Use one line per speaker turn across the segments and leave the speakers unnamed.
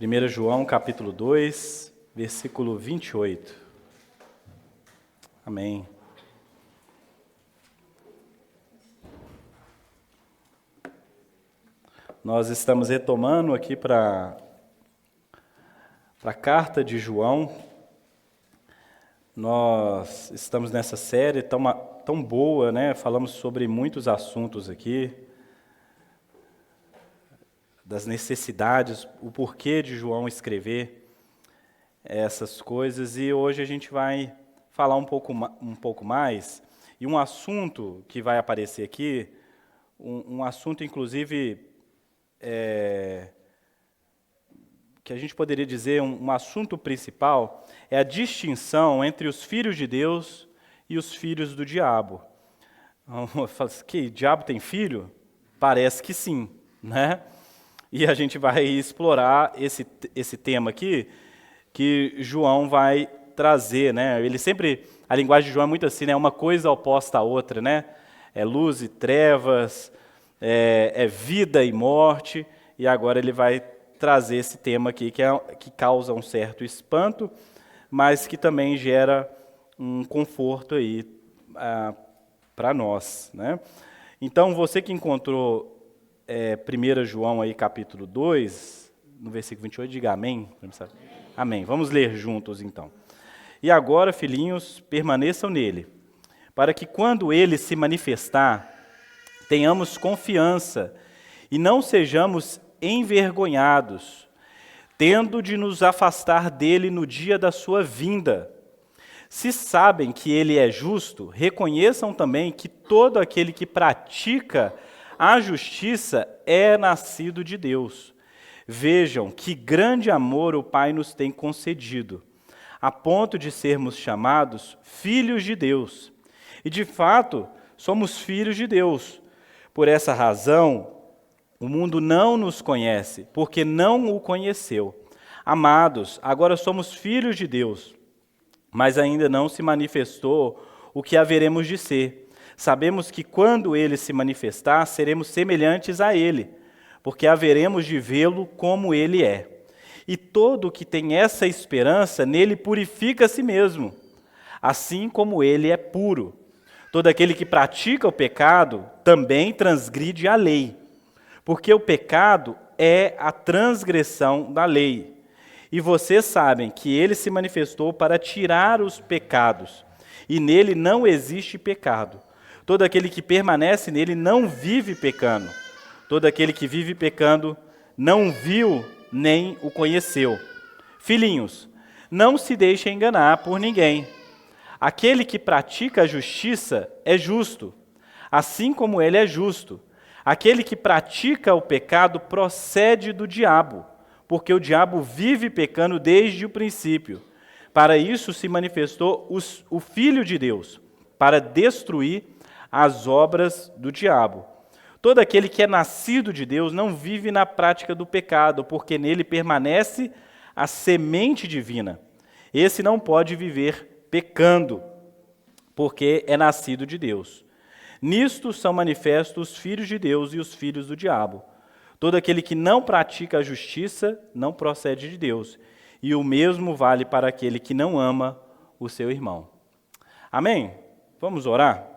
1 João, capítulo 2, versículo 28. Amém. Nós estamos retomando aqui para a carta de João. Nós estamos nessa série tão boa, né? Falamos sobre muitos assuntos aqui, das necessidades, o porquê de João escrever essas coisas, e hoje a gente vai falar um pouco mais, e um assunto que vai aparecer aqui, um assunto inclusive que a gente poderia dizer um assunto principal, é a distinção entre os filhos de Deus e os filhos do diabo. Fala assim, que diabo tem filho? Parece que sim, né? E a gente vai explorar esse tema aqui, que João vai trazer, né? A linguagem de João é muito assim, né? Uma coisa oposta à outra, né? É luz e trevas, é vida e morte, e agora ele vai trazer esse tema aqui, que causa um certo espanto, mas que também gera um conforto aí para nós, né? Então, você que encontrou 1 João aí, capítulo 2, no versículo 28, diga amém. Amém. Vamos ler juntos, então. E agora, filhinhos, permaneçam nele, para que quando ele se manifestar, tenhamos confiança e não sejamos envergonhados, tendo de nos afastar dele no dia da sua vinda. Se sabem que ele é justo, reconheçam também que todo aquele que pratica a justiça é nascido de Deus. Vejam que grande amor o Pai nos tem concedido, a ponto de sermos chamados filhos de Deus. E de fato, somos filhos de Deus. Por essa razão, o mundo não nos conhece, porque não o conheceu. Amados, agora somos filhos de Deus, mas ainda não se manifestou o que haveremos de ser. Sabemos que quando ele se manifestar, seremos semelhantes a ele, porque haveremos de vê-lo como ele é. E todo que tem essa esperança, nele purifica a si mesmo, assim como ele é puro. Todo aquele que pratica o pecado também transgride a lei, porque o pecado é a transgressão da lei. E vocês sabem que ele se manifestou para tirar os pecados, e nele não existe pecado. Todo aquele que permanece nele não vive pecando. Todo aquele que vive pecando não viu nem o conheceu. Filhinhos, não se deixem enganar por ninguém. Aquele que pratica a justiça é justo, assim como ele é justo. Aquele que pratica o pecado procede do diabo, porque o diabo vive pecando desde o princípio. Para isso se manifestou o Filho de Deus, para destruir as obras do diabo. Todo aquele que é nascido de Deus não vive na prática do pecado, porque nele permanece a semente divina. Esse não pode viver pecando, porque é nascido de Deus. Nisto são manifestos os filhos de Deus e os filhos do diabo. Todo aquele que não pratica a justiça não procede de Deus, e o mesmo vale para aquele que não ama o seu irmão. Amém? Vamos orar?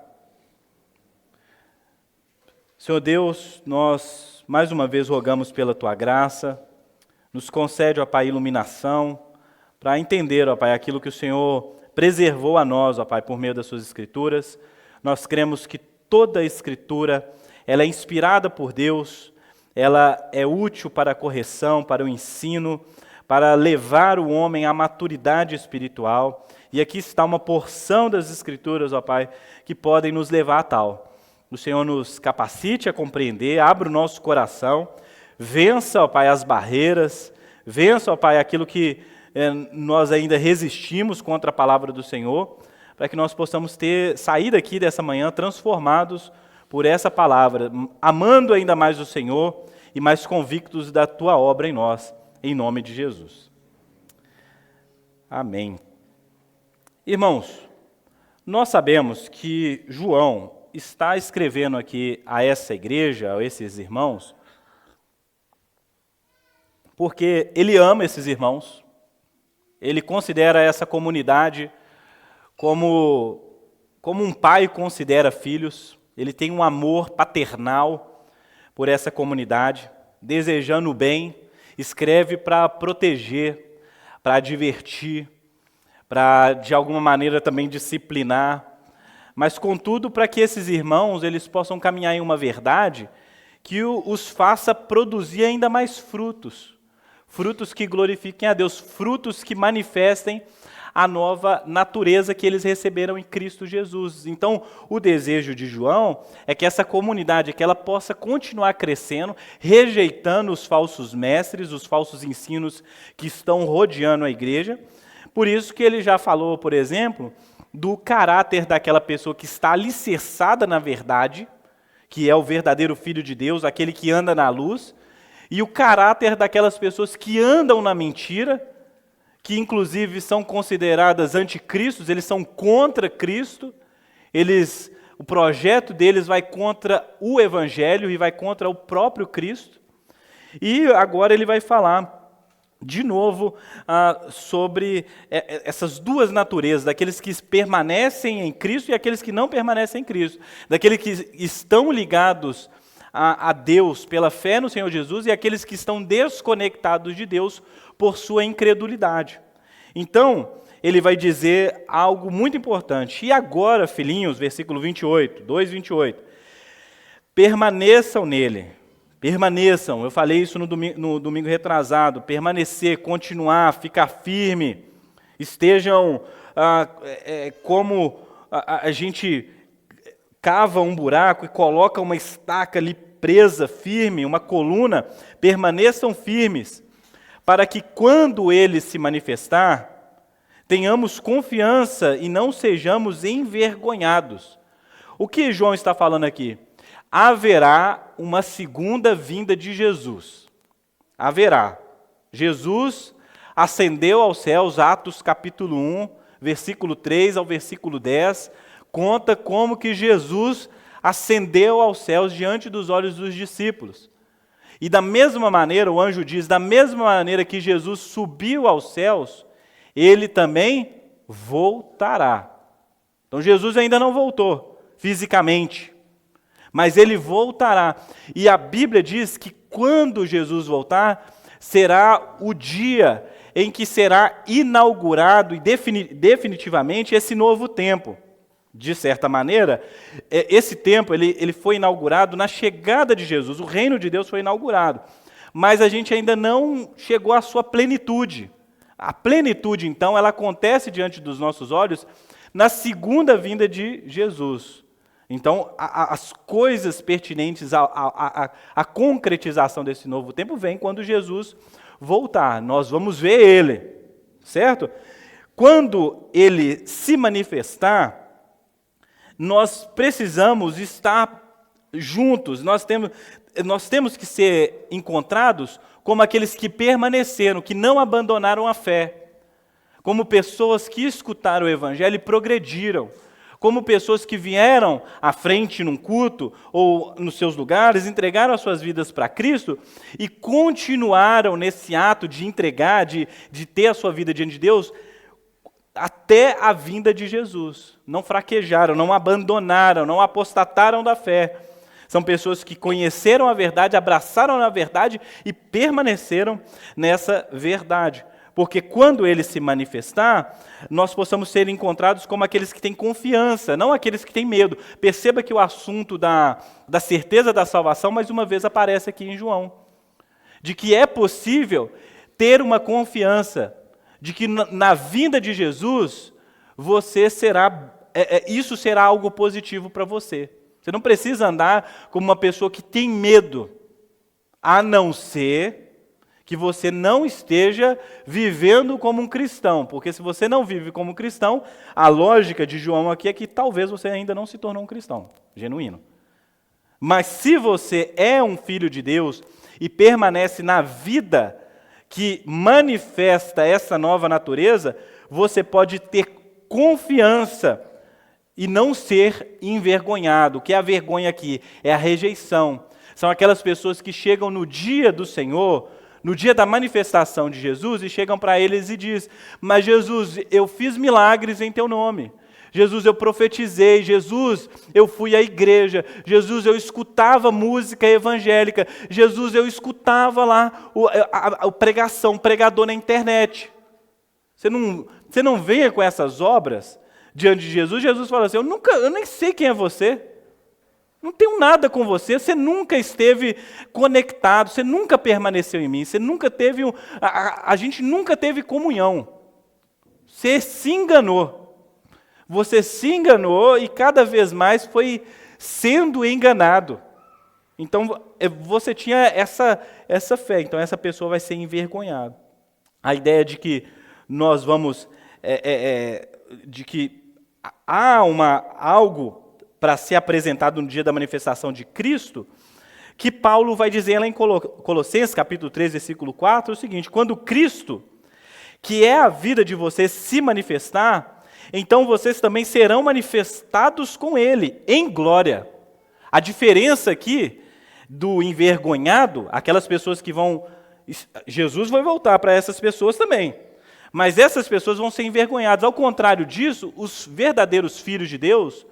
Senhor Deus, nós mais uma vez rogamos pela Tua graça, nos concede, ó Pai, iluminação, para entender, ó Pai, aquilo que o Senhor preservou a nós, ó Pai, por meio das Suas Escrituras. Nós cremos que toda a Escritura, ela é inspirada por Deus, ela é útil para a correção, para o ensino, para levar o homem à maturidade espiritual. E aqui está uma porção das Escrituras, ó Pai, que podem nos levar a tal. O Senhor nos capacite a compreender, abra o nosso coração, vença, ó Pai, as barreiras, vença, ó Pai, aquilo que nós ainda resistimos contra a palavra do Senhor, para que nós possamos sair daqui dessa manhã transformados por essa palavra, amando ainda mais o Senhor e mais convictos da Tua obra em nós, em nome de Jesus. Amém. Irmãos, nós sabemos que João está escrevendo aqui a essa igreja, a esses irmãos, porque ele ama esses irmãos, ele considera essa comunidade como um pai considera filhos, ele tem um amor paternal por essa comunidade, desejando o bem, escreve para proteger, para advertir, para de alguma maneira também disciplinar, mas contudo para que esses irmãos eles possam caminhar em uma verdade que os faça produzir ainda mais frutos, frutos que glorifiquem a Deus, frutos que manifestem a nova natureza que eles receberam em Cristo Jesus. Então, o desejo de João é que essa comunidade, que ela possa continuar crescendo, rejeitando os falsos mestres, os falsos ensinos que estão rodeando a igreja. Por isso que ele já falou, por exemplo, do caráter daquela pessoa que está alicerçada na verdade, que é o verdadeiro Filho de Deus, aquele que anda na luz, e o caráter daquelas pessoas que andam na mentira, que inclusive são consideradas anticristos, eles são contra Cristo, o projeto deles vai contra o Evangelho e vai contra o próprio Cristo. E agora ele vai falar de novo sobre essas duas naturezas, daqueles que permanecem em Cristo e aqueles que não permanecem em Cristo, daqueles que estão ligados a Deus pela fé no Senhor Jesus e aqueles que estão desconectados de Deus por sua incredulidade. Então, ele vai dizer algo muito importante. E agora, filhinhos, versículo 28, 2:28, permaneçam nele. Permaneçam, eu falei isso no domingo retrasado, permanecer, continuar, ficar firme, estejam como a gente cava um buraco e coloca uma estaca ali presa, firme, uma coluna, permaneçam firmes, para que quando ele se manifestar, tenhamos confiança e não sejamos envergonhados. O que João está falando aqui? Haverá uma segunda vinda de Jesus. Haverá. Jesus ascendeu aos céus, Atos capítulo 1, versículo 3 ao versículo 10, conta como que Jesus ascendeu aos céus diante dos olhos dos discípulos. E da mesma maneira, o anjo diz, da mesma maneira que Jesus subiu aos céus, ele também voltará. Então Jesus ainda não voltou fisicamente, mas ele voltará. E a Bíblia diz que quando Jesus voltar, será o dia em que será inaugurado e definitivamente esse novo tempo. De certa maneira, esse tempo ele foi inaugurado na chegada de Jesus, o reino de Deus foi inaugurado, mas a gente ainda não chegou à sua plenitude. A plenitude, então, ela acontece diante dos nossos olhos na segunda vinda de Jesus. Então, as coisas pertinentes à concretização desse novo tempo vêm quando Jesus voltar. Nós vamos ver ele, certo? Quando ele se manifestar, nós precisamos estar juntos, nós temos que ser encontrados como aqueles que permaneceram, que não abandonaram a fé, como pessoas que escutaram o Evangelho e progrediram, como pessoas que vieram à frente num culto ou nos seus lugares, entregaram as suas vidas para Cristo e continuaram nesse ato de entregar, de ter a sua vida diante de Deus, até a vinda de Jesus. Não fraquejaram, não abandonaram, não apostataram da fé. São pessoas que conheceram a verdade, abraçaram a verdade e permaneceram nessa verdade. Porque quando ele se manifestar, nós possamos ser encontrados como aqueles que têm confiança, não aqueles que têm medo. Perceba que o assunto da certeza da salvação, mais uma vez, aparece aqui em João. De que é possível ter uma confiança, de que na vinda de Jesus, isso será algo positivo para você. Você não precisa andar como uma pessoa que tem medo, a não ser que você não esteja vivendo como um cristão. Porque se você não vive como cristão, a lógica de João aqui é que talvez você ainda não se tornou um cristão genuíno. Mas se você é um filho de Deus e permanece na vida que manifesta essa nova natureza, você pode ter confiança e não ser envergonhado. O que é a vergonha aqui? É a rejeição. São aquelas pessoas que chegam no dia do Senhor, no dia da manifestação de Jesus e chegam para eles e diz: mas Jesus, eu fiz milagres em teu nome. Jesus, eu profetizei. Jesus, eu fui à igreja. Jesus, eu escutava música evangélica. Jesus, eu escutava lá a pregação, o pregador na internet. Você não venha com essas obras diante de Jesus. Jesus fala assim: eu nem sei quem é você. Não tenho nada com você, você nunca esteve conectado, você nunca permaneceu em mim, você nunca teve, a gente nunca teve comunhão. Você se enganou. Você se enganou e cada vez mais foi sendo enganado. Então, você tinha essa fé, então essa pessoa vai ser envergonhada. A ideia de que nós vamos, de que há algo para ser apresentado no dia da manifestação de Cristo, que Paulo vai dizer lá em Colossenses, capítulo 3, versículo 4, o seguinte: quando Cristo, que é a vida de vocês, se manifestar, então vocês também serão manifestados com Ele, em glória. A diferença aqui do envergonhado, aquelas pessoas que vão... Jesus vai voltar para essas pessoas também, mas essas pessoas vão ser envergonhadas. Ao contrário disso, os verdadeiros filhos de Deus,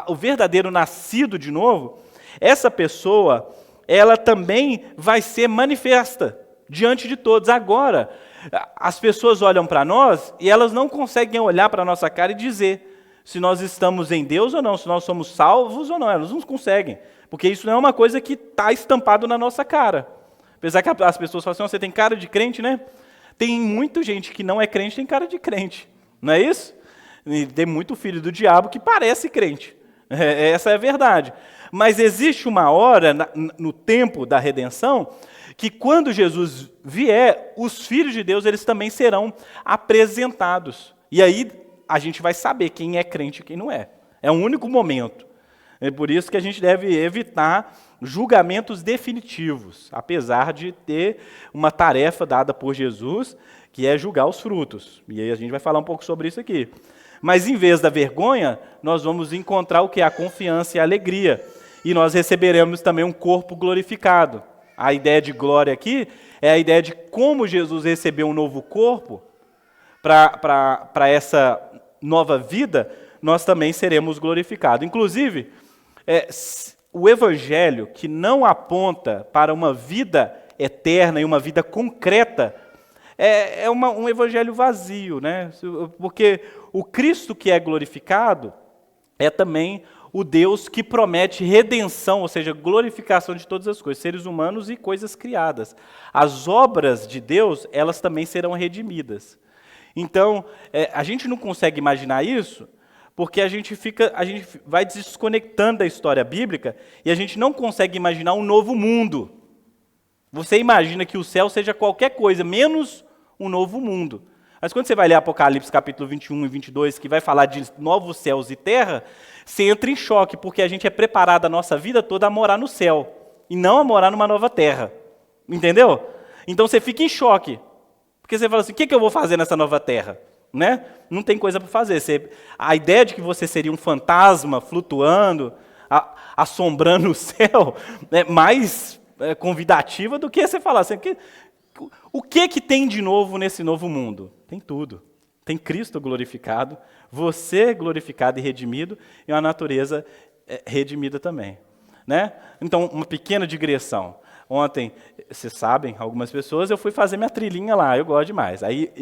o verdadeiro nascido de novo, essa pessoa, ela também vai ser manifesta diante de todos. Agora, as pessoas olham para nós e elas não conseguem olhar para a nossa cara e dizer se nós estamos em Deus ou não, se nós somos salvos ou não. Elas não conseguem, porque isso não é uma coisa que está estampado na nossa cara. Apesar que as pessoas falam assim: você tem cara de crente, né? Tem muita gente que não é crente, tem cara de crente, não é isso? E tem muito filho do diabo que parece crente. Essa é a verdade. Mas existe uma hora, no tempo da redenção, que quando Jesus vier, os filhos de Deus, eles também serão apresentados. E aí a gente vai saber quem é crente e quem não é. É um único momento. É por isso que a gente deve evitar julgamentos definitivos, apesar de ter uma tarefa dada por Jesus, que é julgar os frutos. E aí a gente vai falar um pouco sobre isso aqui. Mas em vez da vergonha, nós vamos encontrar o que? A confiança e a alegria. E nós receberemos também um corpo glorificado. A ideia de glória aqui é a ideia de como Jesus recebeu um novo corpo. Para essa nova vida, nós também seremos glorificados. Inclusive, o evangelho que não aponta para uma vida eterna e uma vida concreta, é um evangelho vazio, né? Porque o Cristo que é glorificado é também o Deus que promete redenção, ou seja, glorificação de todas as coisas, seres humanos e coisas criadas. As obras de Deus, elas também serão redimidas. Então, a gente não consegue imaginar isso, porque a gente vai desconectando da história bíblica e a gente não consegue imaginar um novo mundo. Você imagina que o céu seja qualquer coisa, menos um novo mundo. Mas quando você vai ler Apocalipse capítulo 21 e 22, que vai falar de novos céus e terra, você entra em choque, porque a gente é preparado a nossa vida toda a morar no céu, e não a morar numa nova terra. Entendeu? Então você fica em choque, porque você fala assim: o que eu vou fazer nessa nova terra? Né? Não tem coisa para fazer. A ideia de que você seria um fantasma flutuando, assombrando o céu, é mais convidativa do que você falar assim: o que tem de novo nesse novo mundo? Tem tudo. Tem Cristo glorificado, você glorificado e redimido, e uma natureza redimida também. Né? Então, uma pequena digressão. Ontem, vocês sabem, algumas pessoas, eu fui fazer minha trilhinha lá, eu gosto demais. Aí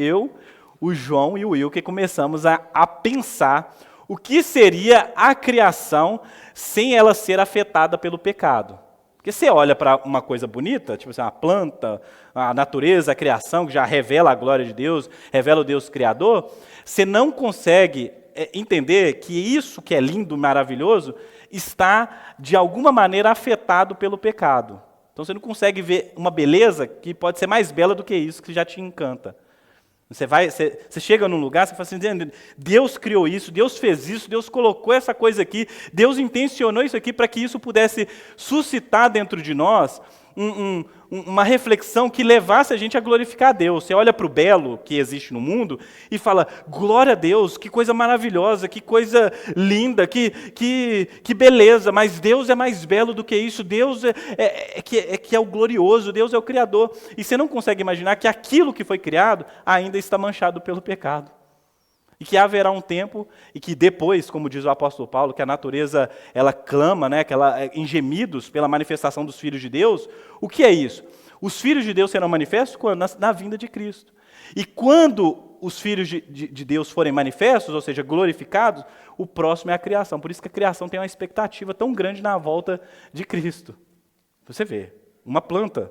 o João e o Will, que começamos a pensar o que seria a criação sem ela ser afetada pelo pecado. Porque você olha para uma coisa bonita, tipo assim, uma planta, a natureza, a criação, que já revela a glória de Deus, revela o Deus Criador, você não consegue entender que isso que é lindo, maravilhoso, está, de alguma maneira, afetado pelo pecado. Então você não consegue ver uma beleza que pode ser mais bela do que isso, que já te encanta. Você chega num lugar, você fala assim: Deus criou isso, Deus fez isso, Deus colocou essa coisa aqui, Deus intencionou isso aqui para que isso pudesse suscitar dentro de nós uma reflexão que levasse a gente a glorificar a Deus. Você olha para o belo que existe no mundo e fala, glória a Deus, que coisa maravilhosa, que coisa linda, que beleza, mas Deus é mais belo do que isso, Deus que é o glorioso, Deus é o Criador. E você não consegue imaginar que aquilo que foi criado ainda está manchado pelo pecado. E que haverá um tempo, e que depois, como diz o apóstolo Paulo, que a natureza, ela clama, né, que ela, em gemidos pela manifestação dos filhos de Deus. O que é isso? Os filhos de Deus serão manifestos na vinda de Cristo. E quando os filhos de Deus forem manifestos, ou seja, glorificados, o próximo é a criação. Por isso que a criação tem uma expectativa tão grande na volta de Cristo. Você vê, uma planta,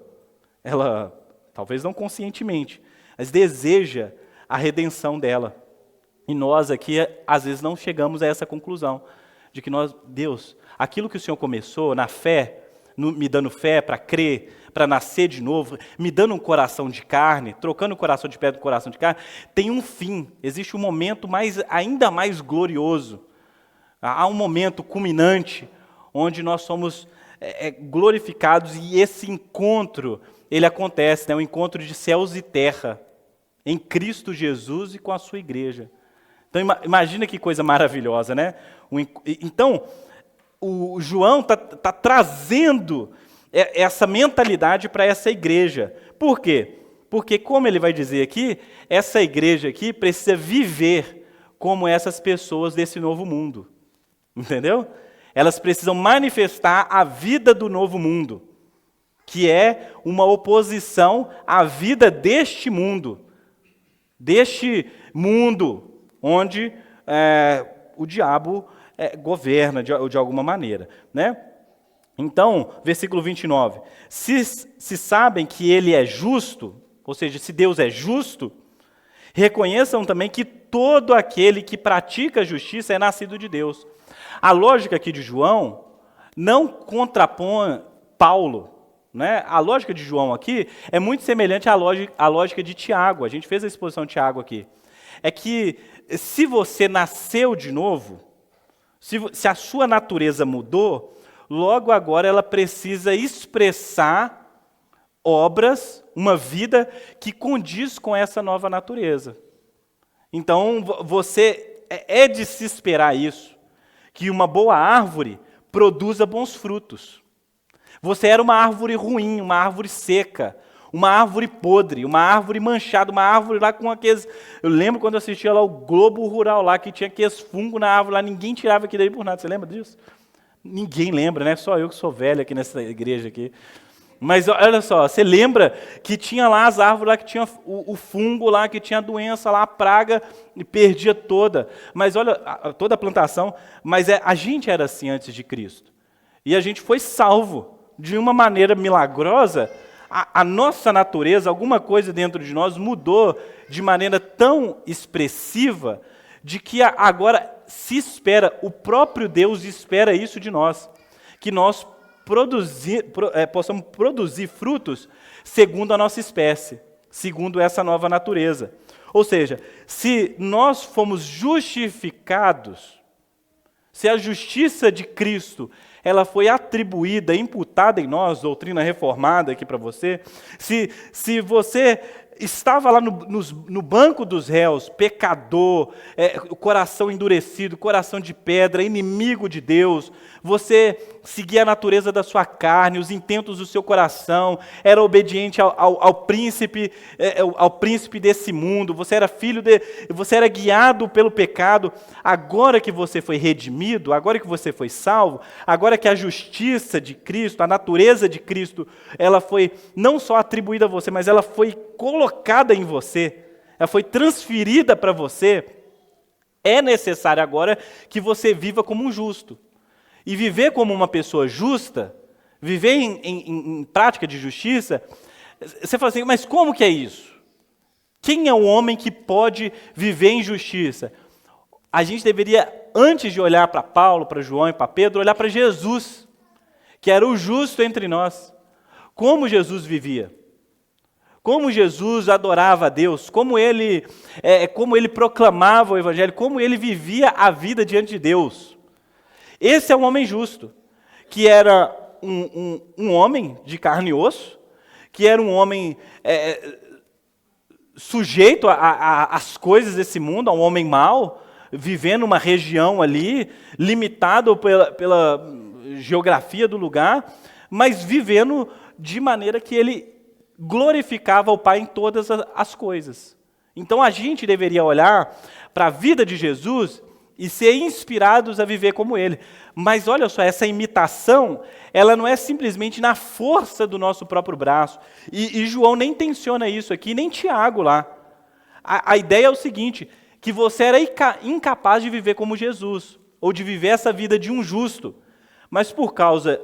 ela, talvez não conscientemente, mas deseja a redenção dela. E nós aqui, às vezes, não chegamos a essa conclusão, de que Deus, aquilo que o Senhor começou na fé, me dando fé para crer, para nascer de novo, me dando um coração de carne, trocando o coração de pedra por coração de carne, tem um fim, existe um momento ainda mais glorioso, há um momento culminante, onde nós somos glorificados, e esse encontro, ele acontece, né, um encontro de céus e terra, em Cristo Jesus e com a sua igreja. Então, imagina que coisa maravilhosa, né? Então, o João está trazendo essa mentalidade para essa igreja. Por quê? Porque, como ele vai dizer aqui, essa igreja aqui precisa viver como essas pessoas desse novo mundo. Entendeu? Elas precisam manifestar a vida do novo mundo, que é uma oposição à vida deste mundo onde o diabo governa de alguma maneira, né? Então, versículo 29, se sabem que ele é justo, ou seja, se Deus é justo, reconheçam também que todo aquele que pratica a justiça é nascido de Deus. A lógica aqui de João não contrapõe Paulo, né? A lógica de João aqui é muito semelhante à lógica de Tiago. A gente fez a exposição de Tiago aqui. É que se você nasceu de novo, se a sua natureza mudou, logo agora ela precisa expressar obras, uma vida que condiz com essa nova natureza. Então, é de se esperar isso, que uma boa árvore produza bons frutos. Você era uma árvore ruim, uma árvore seca, uma árvore podre, uma árvore manchada, uma árvore lá com aqueles... Eu lembro quando eu assistia lá o Globo Rural lá, que tinha aqueles fungos na árvore lá, ninguém tirava aquilo daí por nada. Você lembra disso? Ninguém lembra, né? Só eu que sou velho aqui nessa igreja aqui. Mas olha só, você lembra que tinha lá as árvores lá, que tinha o fungo lá, que tinha a doença lá, a praga, e perdia toda. Mas olha, toda a plantação, mas a gente era assim antes de Cristo. E a gente foi salvo de uma maneira milagrosa. A nossa natureza, alguma coisa dentro de nós mudou de maneira tão expressiva, de que agora se espera, o próprio Deus espera isso de nós, que nós possamos produzir frutos segundo a nossa espécie, segundo essa nova natureza. Ou seja, se nós fomos justificados, se a justiça de Cristo ela foi atribuída, imputada em nós, doutrina reformada aqui para você, se você estava lá no banco dos réus, pecador, o coração endurecido, coração de pedra, inimigo de Deus, você seguia a natureza da sua carne, os intentos do seu coração, era obediente ao príncipe desse mundo, você era você era guiado pelo pecado. Agora que você foi redimido, agora que você foi salvo, agora que a justiça de Cristo, a natureza de Cristo, ela foi não só atribuída a você, mas ela foi colocada em você, ela foi transferida para você, é necessário agora que você viva como um justo. E viver como uma pessoa justa, viver em prática de justiça, você fala assim, mas como que é isso? Quem é o homem que pode viver em justiça? A gente deveria, antes de olhar para Paulo, para João e para Pedro, olhar para Jesus, que era o justo entre nós. Como Jesus vivia? Como Jesus adorava a Deus? Como ele proclamava o Evangelho? Como ele vivia a vida diante de Deus? Esse é um homem justo, que era um homem de carne e osso, que era um homem sujeito às coisas desse mundo, a um homem mau, vivendo uma região ali, limitado pela geografia do lugar, mas vivendo de maneira que ele glorificava o Pai em todas as coisas. Então a gente deveria olhar para a vida de Jesus e ser inspirados a viver como ele. Mas olha só, essa imitação, ela não é simplesmente na força do nosso próprio braço. E João nem tenciona isso aqui, nem Tiago lá. A ideia é o seguinte, que você era incapaz de viver como Jesus, ou de viver essa vida de um justo. Mas por causa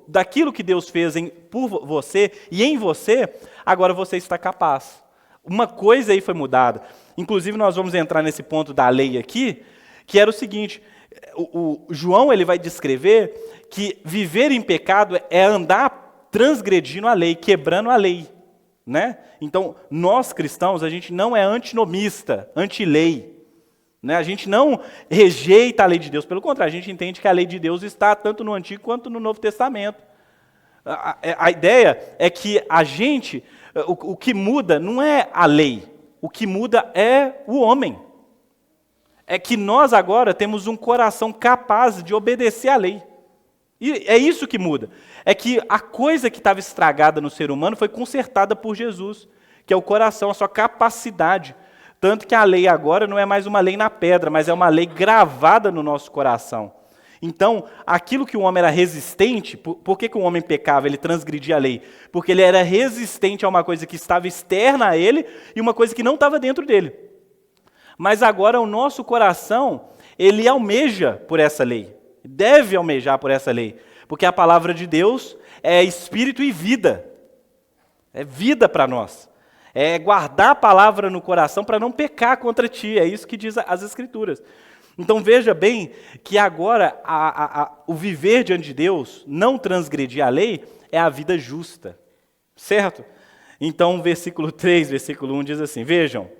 daquilo que Deus fez por você e em você, agora você está capaz. Uma coisa aí foi mudada. Inclusive, nós vamos entrar nesse ponto da lei aqui, que era o seguinte, o João ele vai descrever que viver em pecado é andar transgredindo a lei, quebrando a lei. Né? Então, nós cristãos, a gente não é antinomista, anti-lei. Né? A gente não rejeita a lei de Deus, pelo contrário, a gente entende que a lei de Deus está tanto no Antigo quanto no Novo Testamento. A ideia é que a gente, o que muda não é a lei, o que muda é o homem. É que nós agora temos um coração capaz de obedecer à lei. E é isso que muda. É que a coisa que estava estragada no ser humano foi consertada por Jesus, que é o coração, a sua capacidade. Tanto que a lei agora não é mais uma lei na pedra, mas é uma lei gravada no nosso coração. Então, aquilo que o homem era resistente, por que o homem pecava, ele transgredia a lei? Porque ele era resistente a uma coisa que estava externa a ele e uma coisa que não estava dentro dele. Mas agora o nosso coração, ele almeja por essa lei, deve almejar por essa lei, porque a palavra de Deus é espírito e vida, é vida para nós, é guardar a palavra no coração para não pecar contra ti, é isso que diz as Escrituras. Então veja bem que agora o viver diante de Deus, não transgredir a lei, é a vida justa, certo? Então versículo 3, versículo 1 diz assim, vejam,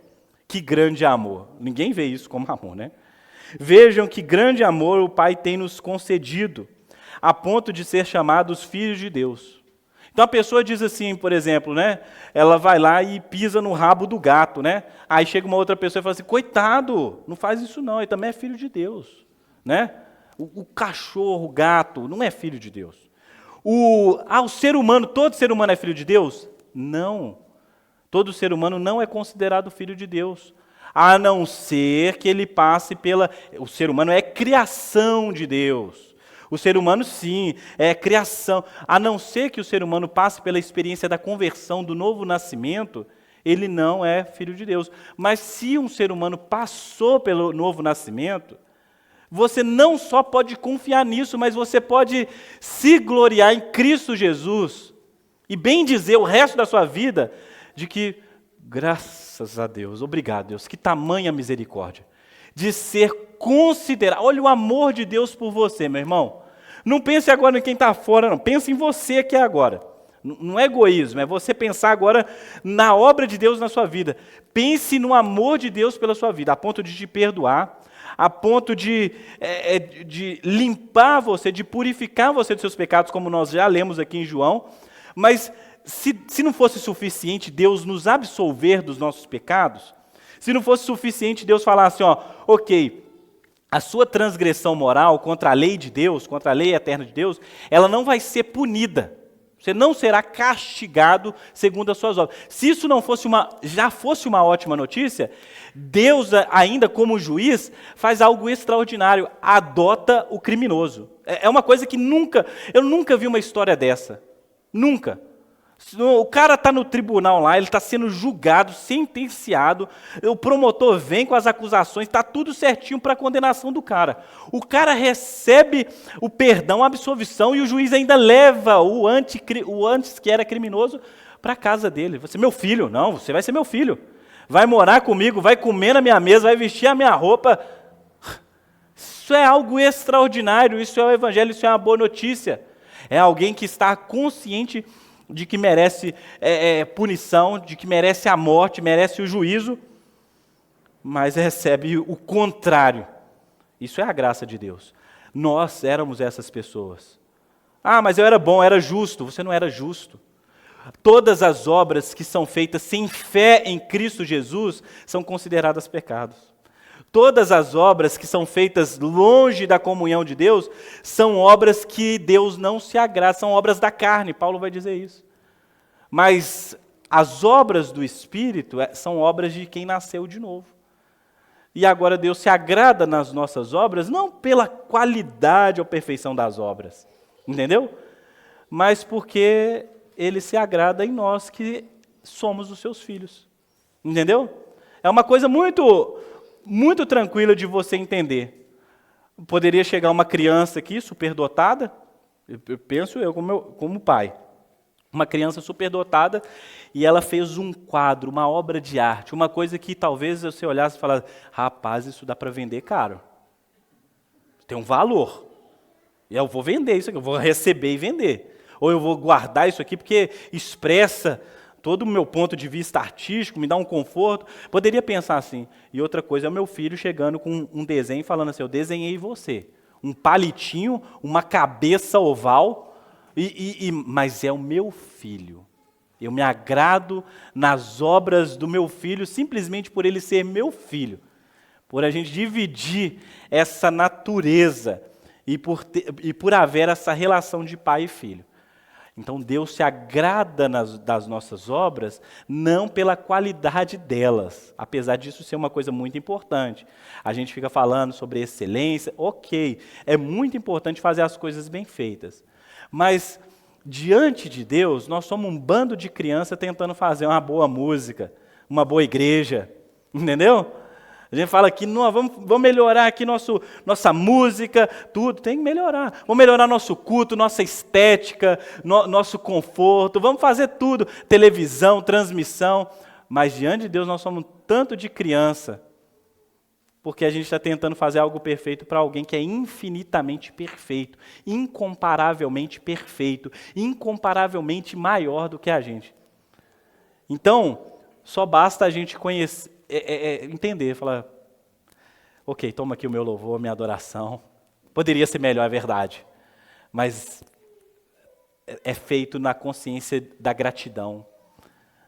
que grande amor. Ninguém vê isso como amor, né? Vejam que grande amor o Pai tem nos concedido, a ponto de ser chamados filhos de Deus. Então a pessoa diz assim, por exemplo, né? Ela vai lá e pisa no rabo do gato, né? Aí chega uma outra pessoa e fala assim, coitado, não faz isso não, ele também é filho de Deus, né? O cachorro, o gato, não é filho de Deus. O ser humano, todo ser humano é filho de Deus? Não. Todo ser humano não é considerado filho de Deus, a não ser que ele passe pela... O ser humano é criação de Deus. O ser humano, sim, é criação. A não ser que o ser humano passe pela experiência da conversão, do novo nascimento, ele não é filho de Deus. Mas se um ser humano passou pelo novo nascimento, você não só pode confiar nisso, mas você pode se gloriar em Cristo Jesus e bem dizer o resto da sua vida de que, graças a Deus, obrigado Deus, que tamanha misericórdia, de ser considerado, olha o amor de Deus por você, meu irmão. Não pense agora em quem está fora, não, pense em você aqui agora. Não é egoísmo, é você pensar agora na obra de Deus na sua vida. Pense no amor de Deus pela sua vida, a ponto de te perdoar, a ponto de limpar você, de purificar você dos seus pecados, como nós já lemos aqui em João, mas se não fosse suficiente Deus nos absolver dos nossos pecados, se não fosse suficiente Deus falar assim, ó, ok, a sua transgressão moral contra a lei de Deus, contra a lei eterna de Deus, ela não vai ser punida. Você não será castigado segundo as suas obras. Se isso não fosse já fosse uma ótima notícia, Deus, ainda como juiz, faz algo extraordinário, adota o criminoso. É uma coisa que eu nunca vi uma história dessa. Nunca. O cara está no tribunal lá, ele está sendo julgado, sentenciado, o promotor vem com as acusações, está tudo certinho para a condenação do cara. O cara recebe o perdão, a absolvição, e o juiz ainda leva o antes que era criminoso para a casa dele. Você, meu filho, não, você vai ser meu filho. Vai morar comigo, vai comer na minha mesa, vai vestir a minha roupa. Isso é algo extraordinário, isso é o evangelho, isso é uma boa notícia. É alguém que está consciente de que merece punição, de que merece a morte, merece o juízo, mas recebe o contrário. Isso é a graça de Deus. Nós éramos essas pessoas. Ah, mas eu era bom, era justo. Você não era justo. Todas as obras que são feitas sem fé em Cristo Jesus são consideradas pecados. Todas as obras que são feitas longe da comunhão de Deus são obras que Deus não se agrada, são obras da carne, Paulo vai dizer isso. Mas as obras do Espírito são obras de quem nasceu de novo. E agora Deus se agrada nas nossas obras, não pela qualidade ou perfeição das obras, entendeu? Mas porque Ele se agrada em nós que somos os seus filhos, entendeu? É uma coisa muito tranquila de você entender. Poderia chegar uma criança aqui, superdotada, eu penso como pai, uma criança superdotada, e ela fez um quadro, uma obra de arte, uma coisa que talvez você olhasse e falasse, rapaz, isso dá para vender caro. Tem um valor. E eu vou vender isso aqui, eu vou receber e vender. Ou eu vou guardar isso aqui porque expressa todo o meu ponto de vista artístico, me dá um conforto. Poderia pensar assim. E outra coisa é o meu filho chegando com um desenho e falando assim, eu desenhei você. Um palitinho, uma cabeça oval, mas é o meu filho. Eu me agrado nas obras do meu filho simplesmente por ele ser meu filho. Por a gente dividir essa natureza e por haver essa relação de pai e filho. Então Deus se agrada das nossas obras, não pela qualidade delas, apesar disso ser uma coisa muito importante. A gente fica falando sobre excelência, ok, é muito importante fazer as coisas bem feitas. Mas, diante de Deus, nós somos um bando de crianças tentando fazer uma boa música, uma boa igreja, entendeu? A gente fala que vamos melhorar aqui nossa música, tudo, tem que melhorar. Vamos melhorar nosso culto, nossa estética, nosso conforto, vamos fazer tudo, televisão, transmissão. Mas diante de Deus nós somos um tanto de criança, porque a gente está tentando fazer algo perfeito para alguém que é infinitamente perfeito, incomparavelmente perfeito, incomparavelmente maior do que a gente. Então, só basta a gente conhecer, entender, falar, ok, toma aqui o meu louvor, a minha adoração. Poderia ser melhor, é verdade, mas é feito na consciência da gratidão,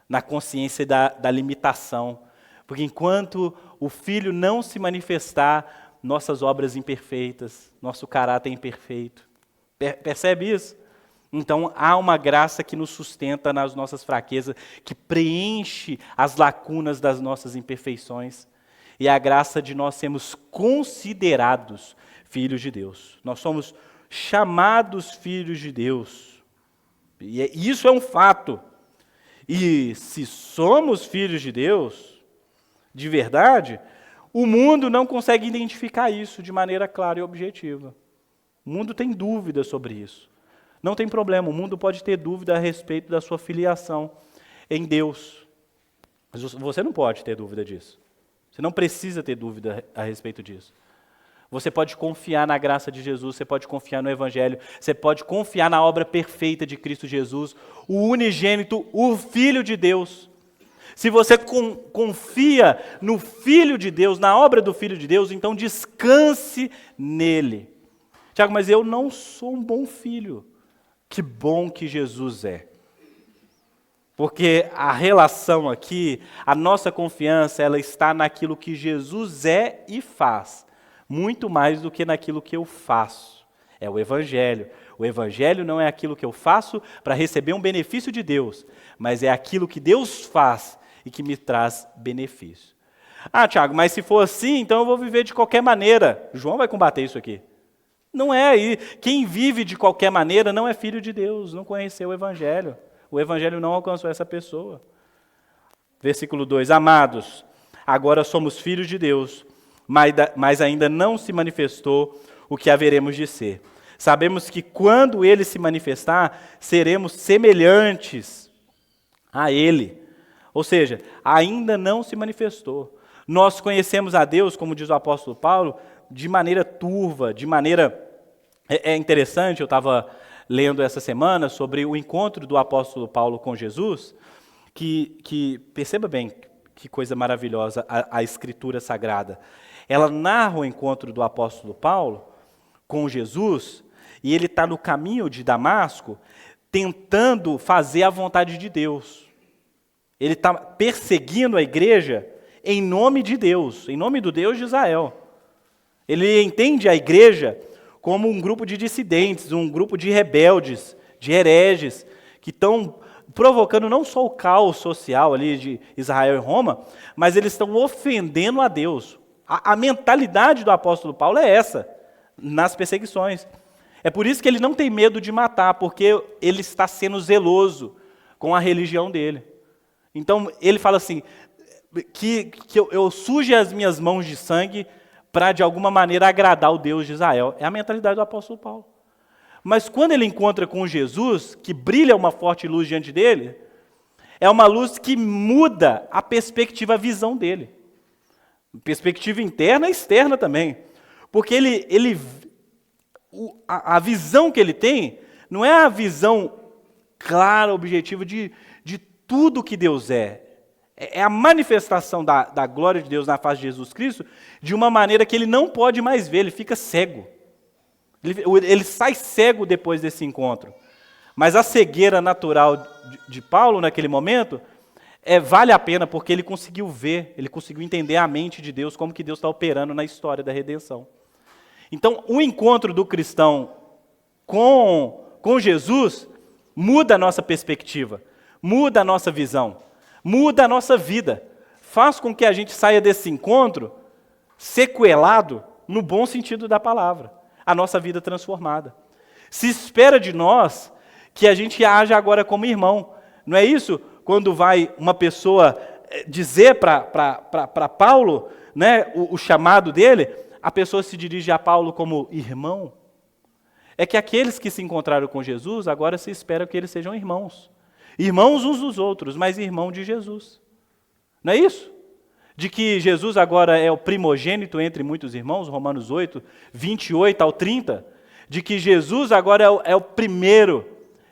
na consciência da limitação, porque enquanto o Filho não se manifestar, nossas obras imperfeitas, nosso caráter imperfeito, percebe isso? Então, há uma graça que nos sustenta nas nossas fraquezas, que preenche as lacunas das nossas imperfeições. E a graça de nós sermos considerados filhos de Deus. Nós somos chamados filhos de Deus. E isso é um fato. E se somos filhos de Deus, de verdade, o mundo não consegue identificar isso de maneira clara e objetiva. O mundo tem dúvidas sobre isso. Não tem problema, o mundo pode ter dúvida a respeito da sua filiação em Deus. Mas você não pode ter dúvida disso. Você não precisa ter dúvida a respeito disso. Você pode confiar na graça de Jesus, você pode confiar no Evangelho, você pode confiar na obra perfeita de Cristo Jesus, o unigênito, o Filho de Deus. Se você confia no Filho de Deus, na obra do Filho de Deus, então descanse nele. Tiago, mas eu não sou um bom filho. Que bom que Jesus é. Porque a relação aqui, a nossa confiança, ela está naquilo que Jesus é e faz, muito mais do que naquilo que eu faço. É o Evangelho. O Evangelho não é aquilo que eu faço para receber um benefício de Deus, mas é aquilo que Deus faz e que me traz benefício. Ah, Tiago, mas se for assim, então eu vou viver de qualquer maneira. João vai combater isso aqui. Não é aí. Quem vive de qualquer maneira não é filho de Deus, não conheceu o Evangelho. O Evangelho não alcançou essa pessoa. Versículo 2, amados, agora somos filhos de Deus, mas ainda não se manifestou o que haveremos de ser. Sabemos que quando Ele se manifestar, seremos semelhantes a Ele. Ou seja, ainda não se manifestou. Nós conhecemos a Deus, como diz o apóstolo Paulo, de maneira turva, de maneira... É interessante, eu estava lendo essa semana sobre o encontro do apóstolo Paulo com Jesus, que perceba bem que coisa maravilhosa a Escritura Sagrada. Ela narra o encontro do apóstolo Paulo com Jesus, e ele está no caminho de Damasco, tentando fazer a vontade de Deus. Ele está perseguindo a igreja em nome de Deus, em nome do Deus de Israel. Ele entende a igreja como um grupo de dissidentes, um grupo de rebeldes, de hereges, que estão provocando não só o caos social ali de Israel e Roma, mas eles estão ofendendo a Deus. A mentalidade do apóstolo Paulo é essa, nas perseguições. É por isso que ele não tem medo de matar, porque ele está sendo zeloso com a religião dele. Então, ele fala assim, que eu suje as minhas mãos de sangue para, de alguma maneira, agradar o Deus de Israel. É a mentalidade do apóstolo Paulo. Mas quando ele encontra com Jesus, que brilha uma forte luz diante dele, é uma luz que muda a perspectiva, a visão dele. Perspectiva interna e externa também. Porque a visão que ele tem não é a visão clara, objetiva de tudo que Deus é. É a manifestação da glória de Deus na face de Jesus Cristo de uma maneira que ele não pode mais ver, ele fica cego. Ele sai cego depois desse encontro. Mas a cegueira natural de Paulo naquele momento vale a pena porque ele conseguiu ver, ele conseguiu entender a mente de Deus, como que Deus está operando na história da redenção. Então, o encontro do cristão com Jesus muda a nossa perspectiva, muda a nossa visão, muda a nossa vida. Faz com que a gente saia desse encontro sequelado, no bom sentido da palavra, a nossa vida transformada. Se espera de nós que a gente haja agora como irmão. Não é isso? Quando vai uma pessoa dizer para Paulo, né, o chamado dele, a pessoa se dirige a Paulo como irmão. É que aqueles que se encontraram com Jesus, agora se espera que eles sejam irmãos. Irmãos uns dos outros, mas irmão de Jesus. Não é isso? De que Jesus agora é o primogênito entre muitos irmãos, Romanos 8, 28 ao 30. De que Jesus agora é o primeiro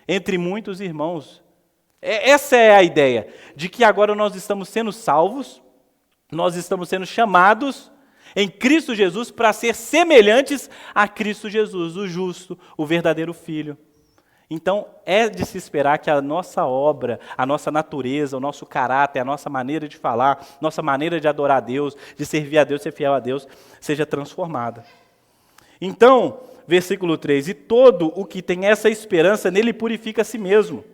entre muitos irmãos. Essa é a ideia, de que agora nós estamos sendo salvos, nós estamos sendo chamados em Cristo Jesus para ser semelhantes a Cristo Jesus, o justo, o verdadeiro Filho. Então, é de se esperar que a nossa obra, a nossa natureza, o nosso caráter, a nossa maneira de falar, nossa maneira de adorar a Deus, de servir a Deus, ser fiel a Deus, seja transformada. Então, versículo 3, e todo o que tem essa esperança nele purifica a si mesmo.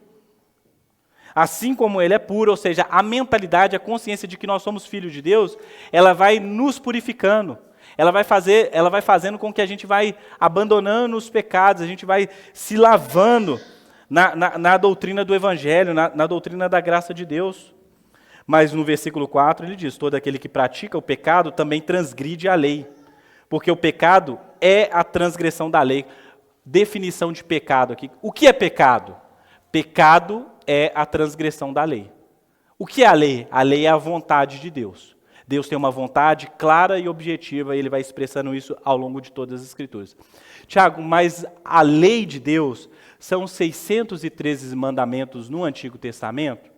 Assim como ele é puro, ou seja, a mentalidade, a consciência de que nós somos filhos de Deus, ela vai nos purificando. Ela vai fazendo com que a gente vai abandonando os pecados, a gente vai se lavando na doutrina do Evangelho, na doutrina da graça de Deus. Mas no versículo 4 ele diz, todo aquele que pratica o pecado também transgride a lei, porque o pecado é a transgressão da lei. Definição de pecado aqui. O que é pecado? Pecado é a transgressão da lei. O que é a lei? A lei é a vontade de Deus. Deus tem uma vontade clara e objetiva, e ele vai expressando isso ao longo de todas as Escrituras. Tiago, mas a lei de Deus são 613 mandamentos no Antigo Testamento?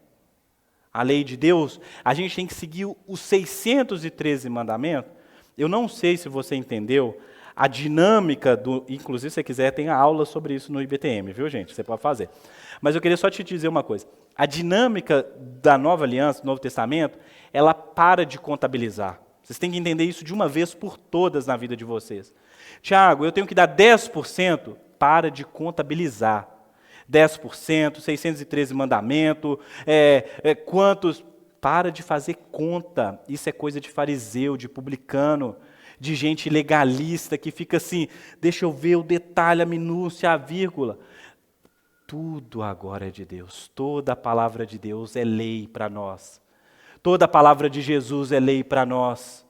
A lei de Deus, a gente tem que seguir os 613 mandamentos? Eu não sei se você entendeu a dinâmica inclusive se você quiser, tem aula sobre isso no IBTM, viu gente? Você pode fazer. Mas eu queria só te dizer uma coisa. A dinâmica da Nova Aliança, do Novo Testamento, ela para de contabilizar. Vocês têm que entender isso de uma vez por todas na vida de vocês. Tiago, eu tenho que dar 10%, para de contabilizar. 10%, 613 mandamentos, quantos... Para de fazer conta. Isso é coisa de fariseu, de publicano, de gente legalista que fica assim, deixa eu ver o detalhe, a minúcia, a vírgula. Tudo agora é de Deus. Toda a palavra de Deus é lei para nós. Toda a palavra de Jesus é lei para nós.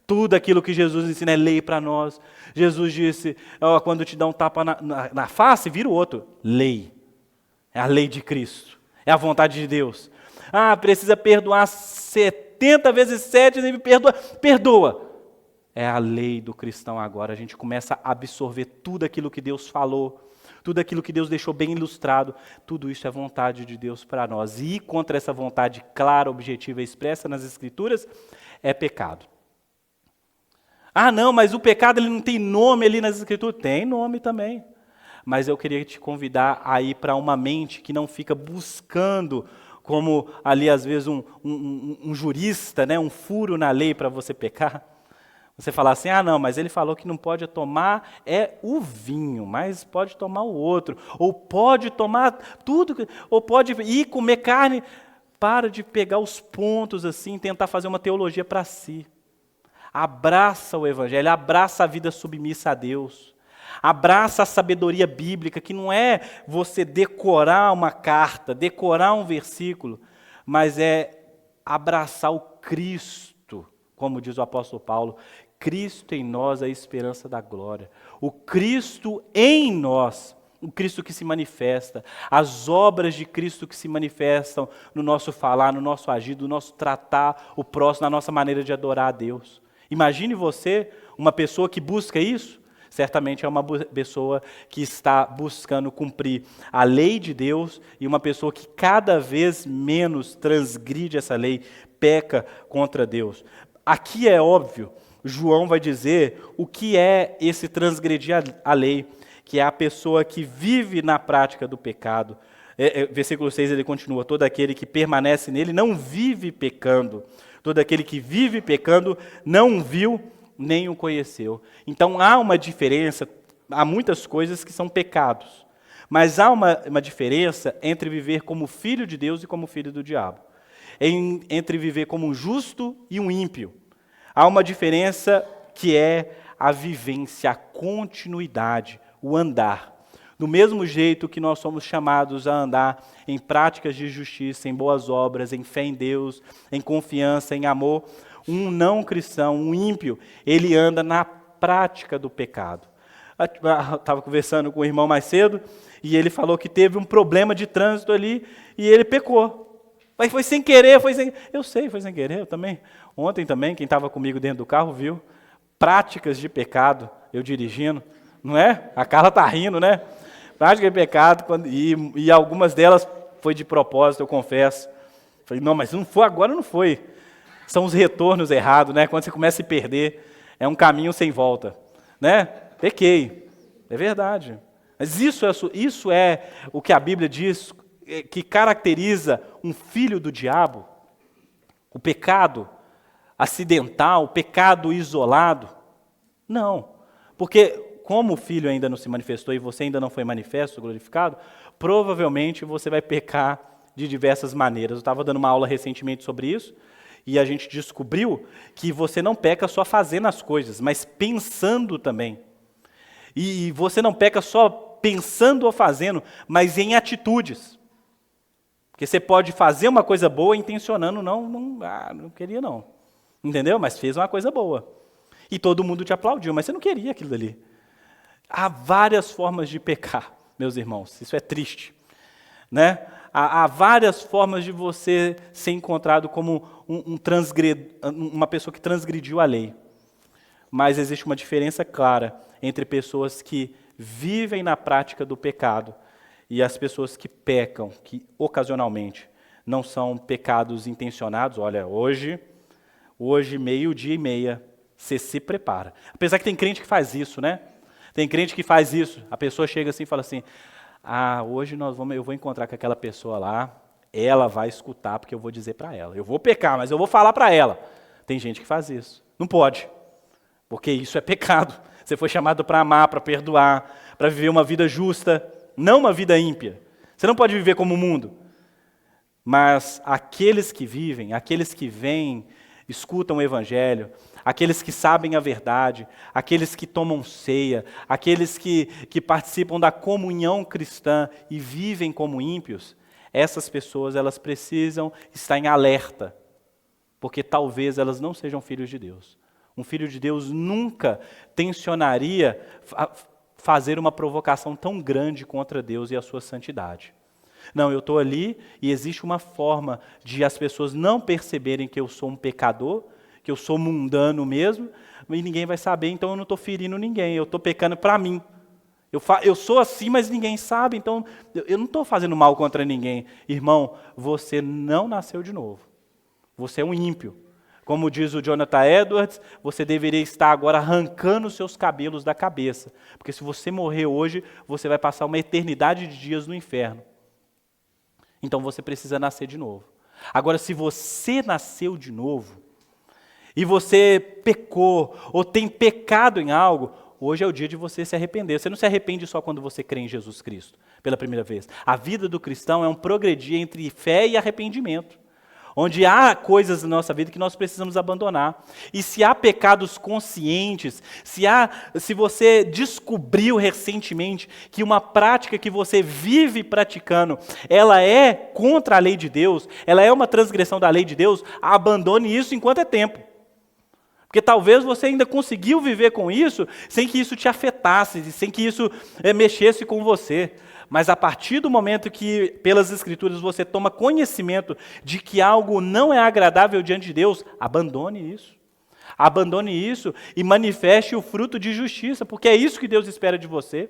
Tudo aquilo que Jesus ensina é lei para nós. Jesus disse, quando te dá um tapa na face, vira o outro. Lei. É a lei de Cristo. É a vontade de Deus. Precisa perdoar 70 vezes 7, e perdoa. É a lei do cristão agora. A gente começa a absorver tudo aquilo que Deus falou, tudo aquilo que Deus deixou bem ilustrado. Tudo isso é vontade de Deus para nós. E ir contra essa vontade clara, objetiva e expressa nas Escrituras é pecado. Não, mas o pecado ele não tem nome ali nas Escrituras. Tem nome também. Mas eu queria te convidar a ir para uma mente que não fica buscando, como ali às vezes um jurista, né, um furo na lei para você pecar. Você falar assim, não, mas ele falou que não pode tomar o vinho, mas pode tomar o outro. Ou pode tomar tudo, ou pode ir comer carne. Para de pegar os pontos assim, tentar fazer uma teologia para si. Abraça o Evangelho, abraça a vida submissa a Deus. Abraça a sabedoria bíblica, que não é você decorar uma carta, decorar um versículo, mas é abraçar o Cristo, como diz o apóstolo Paulo, Cristo em nós é a esperança da glória. O Cristo em nós, o Cristo que se manifesta, as obras de Cristo que se manifestam no nosso falar, no nosso agir, no nosso tratar o próximo, na nossa maneira de adorar a Deus. Imagine você, uma pessoa que busca isso, certamente é uma pessoa que está buscando cumprir a lei de Deus e uma pessoa que cada vez menos transgride essa lei, peca contra Deus. Aqui é óbvio, João vai dizer o que é esse transgredir a lei, que é a pessoa que vive na prática do pecado. Versículo 6 ele continua, todo aquele que permanece nele não vive pecando, todo aquele que vive pecando não viu nem o conheceu. Então há uma diferença, há muitas coisas que são pecados, mas há uma diferença entre viver como filho de Deus e como filho do diabo, entre viver como um justo e um ímpio. Há uma diferença que é a vivência, a continuidade, o andar. Do mesmo jeito que nós somos chamados a andar em práticas de justiça, em boas obras, em fé em Deus, em confiança, em amor, um não cristão, um ímpio, ele anda na prática do pecado. Eu estava conversando com o irmão mais cedo e ele falou que teve um problema de trânsito ali e ele pecou. Mas foi sem querer, eu sei, foi sem querer, eu também. Ontem também, quem estava comigo dentro do carro viu práticas de pecado, eu dirigindo, não é? A Carla está rindo, né? Prática de pecado, e algumas delas foi de propósito, eu confesso. Falei, não, mas não foi, agora não foi. São os retornos errados, né? Quando você começa a se perder, é um caminho sem volta, né? Pequei, é verdade. Mas isso é o que a Bíblia diz, que caracteriza um filho do diabo, o pecado acidental, o pecado isolado. Não, porque como o filho ainda não se manifestou e você ainda não foi manifesto, glorificado, provavelmente você vai pecar de diversas maneiras. Eu estava dando uma aula recentemente sobre isso, e a gente descobriu que você não peca só fazendo as coisas, mas pensando também. E você não peca só pensando ou fazendo, mas em atitudes. Porque você pode fazer uma coisa boa intencionando, não queria não. Entendeu? Mas fez uma coisa boa. E todo mundo te aplaudiu, mas você não queria aquilo dali. Há várias formas de pecar, meus irmãos. Isso é triste, né? Há várias formas de você ser encontrado como uma pessoa que transgrediu a lei. Mas existe uma diferença clara entre pessoas que vivem na prática do pecado e as pessoas que pecam, que ocasionalmente não são pecados intencionados. Olha, hoje 12:30, você se prepara. Apesar que tem crente que faz isso, né? Tem crente que faz isso. A pessoa chega assim e fala assim, hoje eu vou encontrar com aquela pessoa lá, ela vai escutar porque eu vou dizer para ela. Eu vou pecar, mas eu vou falar para ela. Tem gente que faz isso. Não pode, porque isso é pecado. Você foi chamado para amar, para perdoar, para viver uma vida justa, não uma vida ímpia. Você não pode viver como o mundo. Mas aqueles que vivem, aqueles que vêm, escutam o Evangelho, aqueles que sabem a verdade, aqueles que tomam ceia, aqueles que participam da comunhão cristã e vivem como ímpios, essas pessoas elas precisam estar em alerta, porque talvez elas não sejam filhos de Deus. Um filho de Deus nunca tensionaria fazer uma provocação tão grande contra Deus e a sua santidade. Não, eu estou ali e existe uma forma de as pessoas não perceberem que eu sou um pecador, que eu sou mundano mesmo, e ninguém vai saber, então eu não estou ferindo ninguém, eu estou pecando para mim. Eu sou assim, mas ninguém sabe, então eu não estou fazendo mal contra ninguém. Irmão, você não nasceu de novo. Você é um ímpio. Como diz o Jonathan Edwards, você deveria estar agora arrancando os seus cabelos da cabeça. Porque se você morrer hoje, você vai passar uma eternidade de dias no inferno. Então você precisa nascer de novo. Agora, se você nasceu de novo, e você pecou, ou tem pecado em algo, hoje é o dia de você se arrepender. Você não se arrepende só quando você crê em Jesus Cristo, pela primeira vez. A vida do cristão é um progredir entre fé e arrependimento, onde há coisas na nossa vida que nós precisamos abandonar. E se há pecados conscientes, se você descobriu recentemente que uma prática que você vive praticando, ela é contra a lei de Deus, ela é uma transgressão da lei de Deus, abandone isso enquanto é tempo. Porque talvez você ainda conseguiu viver com isso sem que isso te afetasse, sem que isso mexesse com você. Mas a partir do momento que, pelas Escrituras, você toma conhecimento de que algo não é agradável diante de Deus, abandone isso. Abandone isso e manifeste o fruto de justiça, porque é isso que Deus espera de você.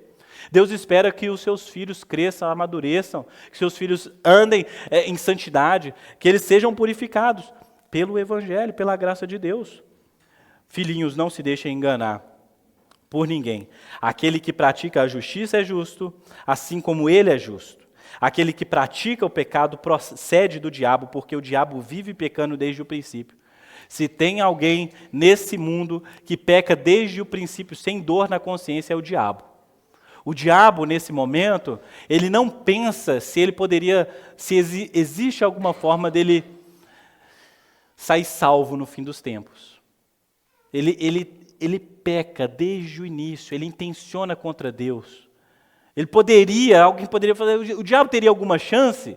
Deus espera que os seus filhos cresçam, amadureçam, que seus filhos andem em santidade, que eles sejam purificados pelo Evangelho, pela graça de Deus. Filhinhos, não se deixem enganar por ninguém. Aquele que pratica a justiça é justo, assim como ele é justo. Aquele que pratica o pecado procede do diabo, porque o diabo vive pecando desde o princípio. Se tem alguém nesse mundo que peca desde o princípio sem dor na consciência, é o diabo. O diabo, nesse momento, ele não pensa se existe alguma forma dele sair salvo no fim dos tempos. Ele peca desde o início, ele intenciona contra Deus. Alguém poderia fazer, o diabo teria alguma chance?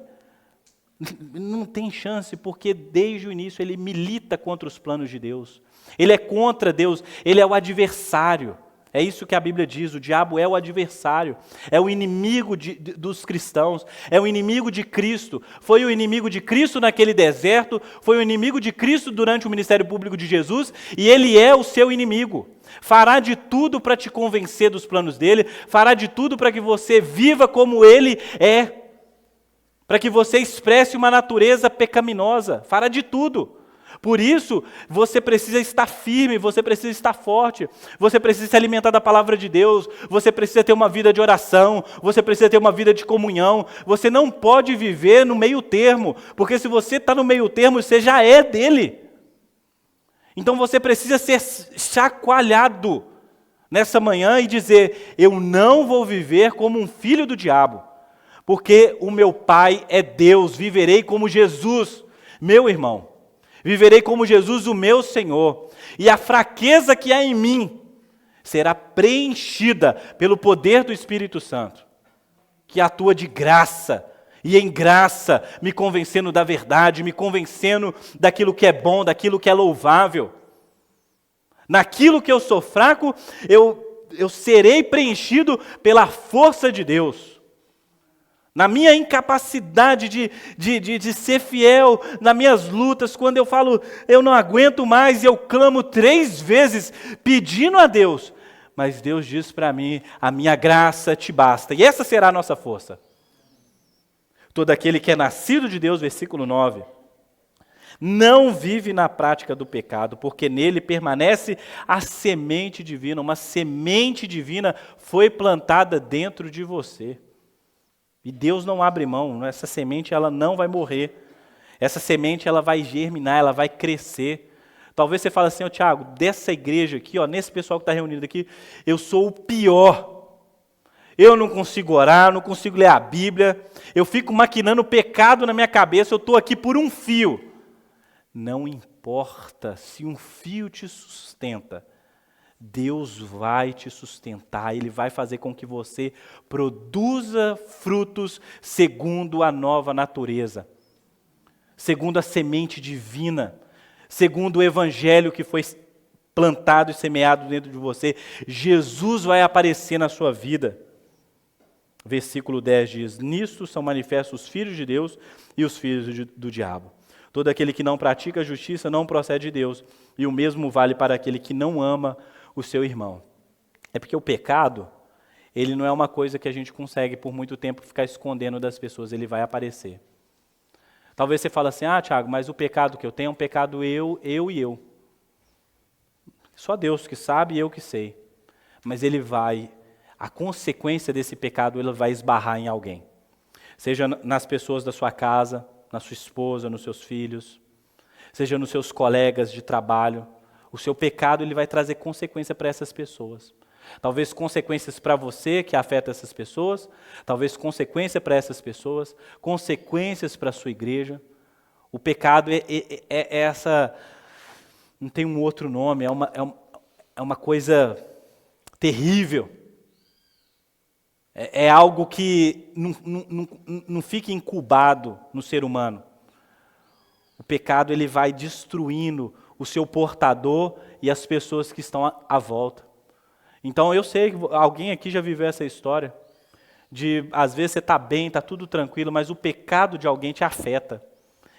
Não tem chance, porque desde o início ele milita contra os planos de Deus. Ele é contra Deus, ele é o adversário. É isso que a Bíblia diz, o diabo é o adversário, é o inimigo dos cristãos, é o inimigo de Cristo. Foi o inimigo de Cristo naquele deserto, foi o inimigo de Cristo durante o ministério público de Jesus, e ele é o seu inimigo. Fará de tudo para te convencer dos planos dele, fará de tudo para que você viva como ele é, para que você expresse uma natureza pecaminosa, fará de tudo. Por isso, você precisa estar firme, você precisa estar forte, você precisa se alimentar da palavra de Deus, você precisa ter uma vida de oração, você precisa ter uma vida de comunhão, você não pode viver no meio termo, porque se você está no meio termo, você já é dele. Então você precisa ser chacoalhado nessa manhã e dizer, eu não vou viver como um filho do diabo, porque o meu Pai é Deus, viverei como Jesus, meu irmão. Viverei como Jesus, o meu Senhor, e a fraqueza que há em mim será preenchida pelo poder do Espírito Santo, que atua de graça, e em graça, me convencendo da verdade, me convencendo daquilo que é bom, daquilo que é louvável. Naquilo que eu sou fraco, eu serei preenchido pela força de Deus. Na minha incapacidade de ser fiel, nas minhas lutas, quando eu falo, eu não aguento mais, e eu clamo 3 vezes, pedindo a Deus. Mas Deus diz para mim, a minha graça te basta. E essa será a nossa força. Todo aquele que é nascido de Deus, versículo 9, não vive na prática do pecado, porque nele permanece a semente divina. Uma semente divina foi plantada dentro de você. E Deus não abre mão, essa semente ela não vai morrer. Essa semente ela vai germinar, ela vai crescer. Talvez você fale assim, Tiago, dessa igreja aqui, nesse pessoal que está reunido aqui, eu sou o pior. Eu não consigo orar, não consigo ler a Bíblia, eu fico maquinando pecado na minha cabeça, eu estou aqui por um fio. Não importa se um fio te sustenta, Deus vai te sustentar, Ele vai fazer com que você produza frutos segundo a nova natureza, segundo a semente divina, segundo o Evangelho que foi plantado e semeado dentro de você. Jesus vai aparecer na sua vida. Versículo 10 diz, nisto são manifestos os filhos de Deus e os filhos do diabo. Todo aquele que não pratica a justiça não procede de Deus, e o mesmo vale para aquele que não ama o seu irmão. É porque o pecado, ele não é uma coisa que a gente consegue por muito tempo ficar escondendo das pessoas, ele vai aparecer. Talvez você fale assim, Tiago, mas o pecado que eu tenho é um pecado eu e eu. Só Deus que sabe e eu que sei. Mas a consequência desse pecado, ele vai esbarrar em alguém. Seja nas pessoas da sua casa, na sua esposa, nos seus filhos, seja nos seus colegas de trabalho. O seu pecado, ele vai trazer consequência para essas pessoas. Talvez consequências para você que afeta essas pessoas, talvez consequência para essas pessoas, consequências para a sua igreja. O pecado é essa, não tem um outro nome, é uma coisa terrível. É algo que não fica incubado no ser humano. O pecado, ele vai destruindo o seu portador e as pessoas que estão à volta. Então eu sei que alguém aqui já viveu essa história, de às vezes você está bem, está tudo tranquilo, mas o pecado de alguém te afeta.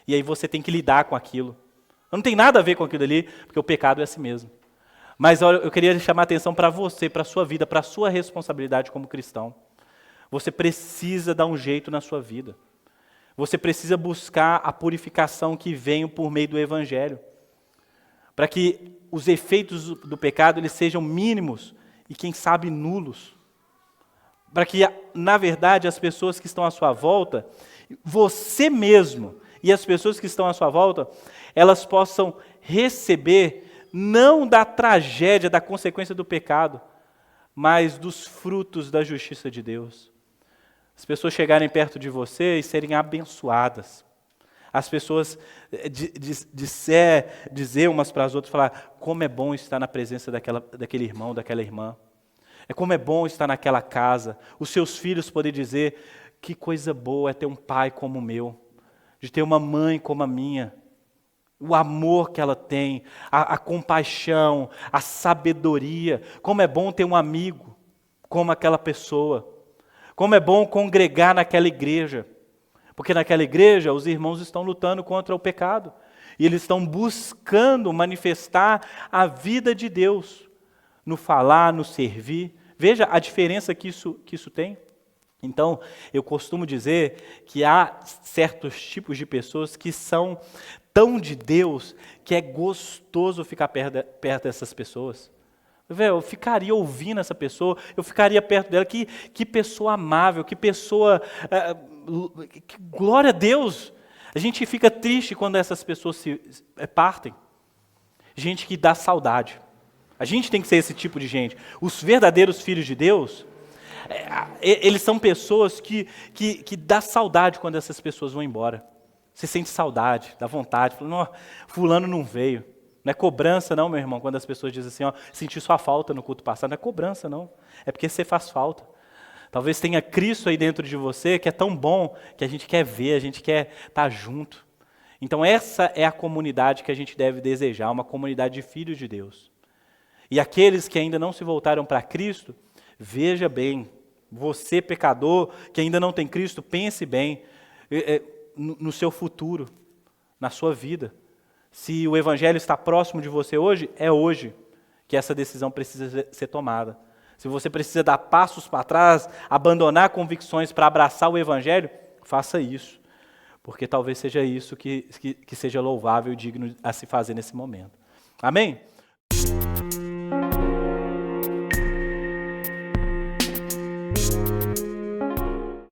E aí você tem que lidar com aquilo. Não tem nada a ver com aquilo ali, porque o pecado é assim mesmo. Mas olha, eu queria chamar a atenção para você, para a sua vida, para a sua responsabilidade como cristão. Você precisa dar um jeito na sua vida. Você precisa buscar a purificação que vem por meio do Evangelho. Para que os efeitos do pecado eles sejam mínimos e, quem sabe, nulos. Para que, na verdade, as pessoas que estão à sua volta, você mesmo e as pessoas que estão à sua volta, elas possam receber, não da tragédia, da consequência do pecado, mas dos frutos da justiça de Deus. As pessoas chegarem perto de você e serem abençoadas. As pessoas dizer umas para as outras, falar como é bom estar na presença daquele irmão, daquela irmã. Como é bom estar naquela casa. Os seus filhos poderem dizer, que coisa boa é ter um pai como o meu, de ter uma mãe como a minha. O amor que ela tem, a compaixão, a sabedoria. Como é bom ter um amigo como aquela pessoa. Como é bom congregar naquela igreja. Porque naquela igreja os irmãos estão lutando contra o pecado. E eles estão buscando manifestar a vida de Deus. No falar, no servir. Veja a diferença que isso tem. Então, eu costumo dizer que há certos tipos de pessoas que são tão de Deus que é gostoso ficar perto dessas pessoas. Eu ficaria ouvindo essa pessoa, eu ficaria perto dela. Que pessoa amável, que pessoa... que glória a Deus! A gente fica triste quando essas pessoas partem. Gente que dá saudade. A gente tem que ser esse tipo de gente. Os verdadeiros filhos de Deus, eles são pessoas que dá saudade quando essas pessoas vão embora. Você sente saudade, dá vontade. Fala, fulano não veio. Não é cobrança não, meu irmão, quando as pessoas dizem assim, senti sua falta no culto passado. Não é cobrança não, é porque você faz falta. Talvez tenha Cristo aí dentro de você, que é tão bom, que a gente quer ver, a gente quer estar junto. Então essa é a comunidade que a gente deve desejar, uma comunidade de filhos de Deus. E aqueles que ainda não se voltaram para Cristo, veja bem, você pecador, que ainda não tem Cristo, pense bem no seu futuro, na sua vida. Se o Evangelho está próximo de você hoje, é hoje que essa decisão precisa ser tomada. Se você precisa dar passos para trás, abandonar convicções para abraçar o Evangelho, faça isso. Porque talvez seja isso que seja louvável e digno a se fazer nesse momento. Amém?